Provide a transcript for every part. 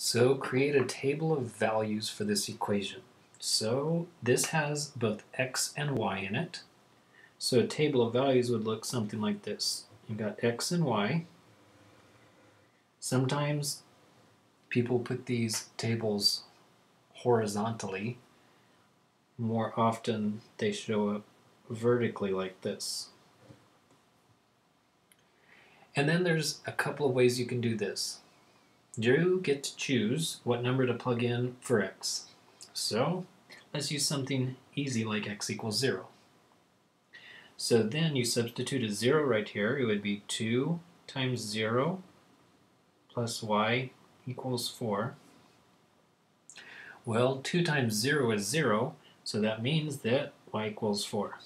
So create a table of values for this equation. So this has both x and y in it. So a table of values would look something like this. You've got x and y. Sometimes people put these tables horizontally. More often they show up vertically like this. And then there's a couple of ways you can do this. You get to choose what number to plug in for x. So let's use something easy like x equals 0. So then you substitute a 0 right here. It would be 2 times 0 plus y equals 4. Well, 2 times 0 is 0, so that means that y equals 4.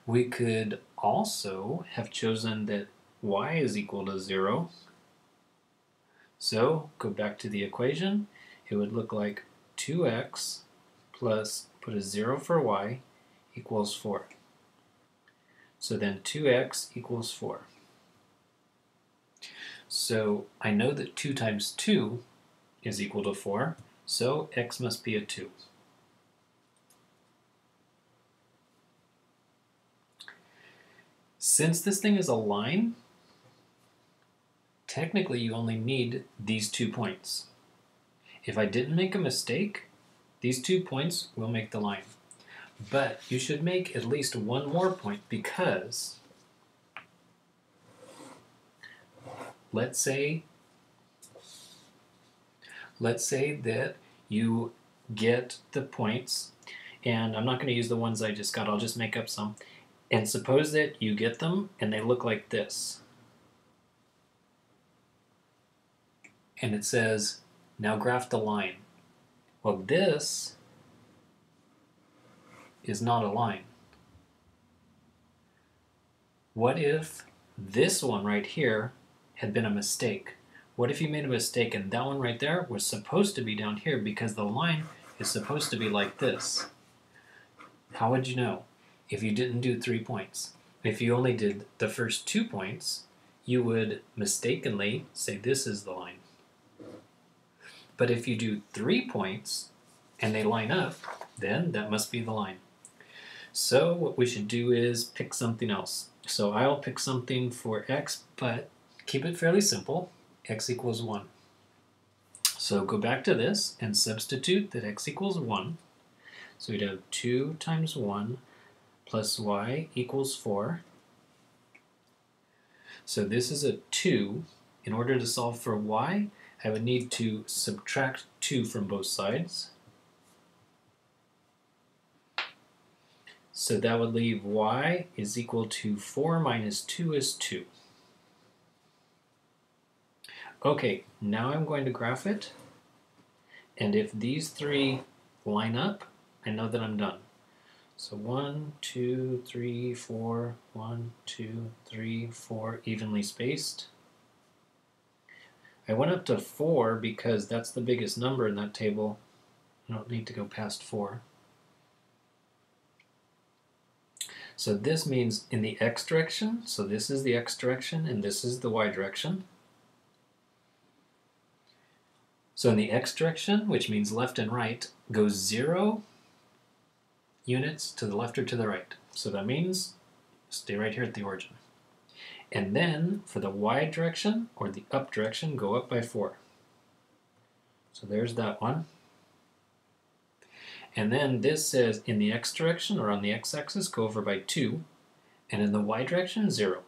We could also have chosen that y is equal to 0. So go back to the equation. It would look like 2x plus, put a 0 for y, equals 4. So then 2x equals 4. So I know that 2 times 2 is equal to 4, so x must be a 2. Since this thing is a line, technically you only need these 2 points. If I didn't make a mistake, these 2 points will make the line. But you should make at least one more point because let's say that you get the points, and I'm not going to use the ones I just got, I'll just make up some. And suppose that you get them and they look like this. And it says, now graph the line. Well, this is not a line. What if this one right here had been a mistake? What if you made a mistake and that one right there was supposed to be down here because the line is supposed to be like this? How would you know if you didn't do 3 points? If you only did the first 2 points, you would mistakenly say this is the line. But if you do 3 points and they line up, then that must be the line. So what we should do is pick something else. So I'll pick something for x, but keep it fairly simple. X equals 1. So go back to this and substitute that x equals 1. So we'd have 2 times 1 plus y equals 4. So this is a 2. In order to solve for y, I would need to subtract 2 from both sides. So that would leave y is equal to 4 minus 2 is 2. Okay, now I'm going to graph it. And if these 3 line up, I know that I'm done. So 1, 2, 3, 4, 1, 2, 3, 4, evenly spaced. I went up to 4 because that's the biggest number in that table. I don't need to go past 4. So this means in the x direction, so this is the x direction and this is the y direction. So in the x direction, which means left and right, goes 0 units to the left or to the right. So that means stay right here at the origin. And then for the y direction or the up direction, go up by 4. So there's that one. And then this says in the x direction or on the x-axis, go over by 2. And in the y direction, 0.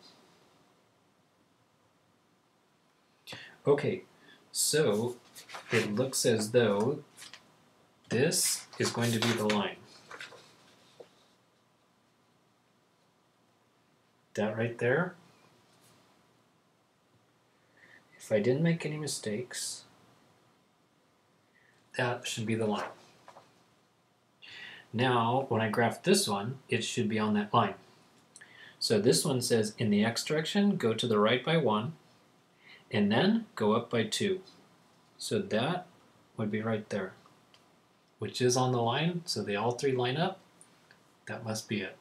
Okay, so it looks as though this is going to be the line. That right there. If I didn't make any mistakes, that should be the line. Now, when I graph this one, it should be on that line. So this one says in the x direction, go to the right by 1, and then go up by 2. So that would be right there, which is on the line, so they all 3 line up. That must be it.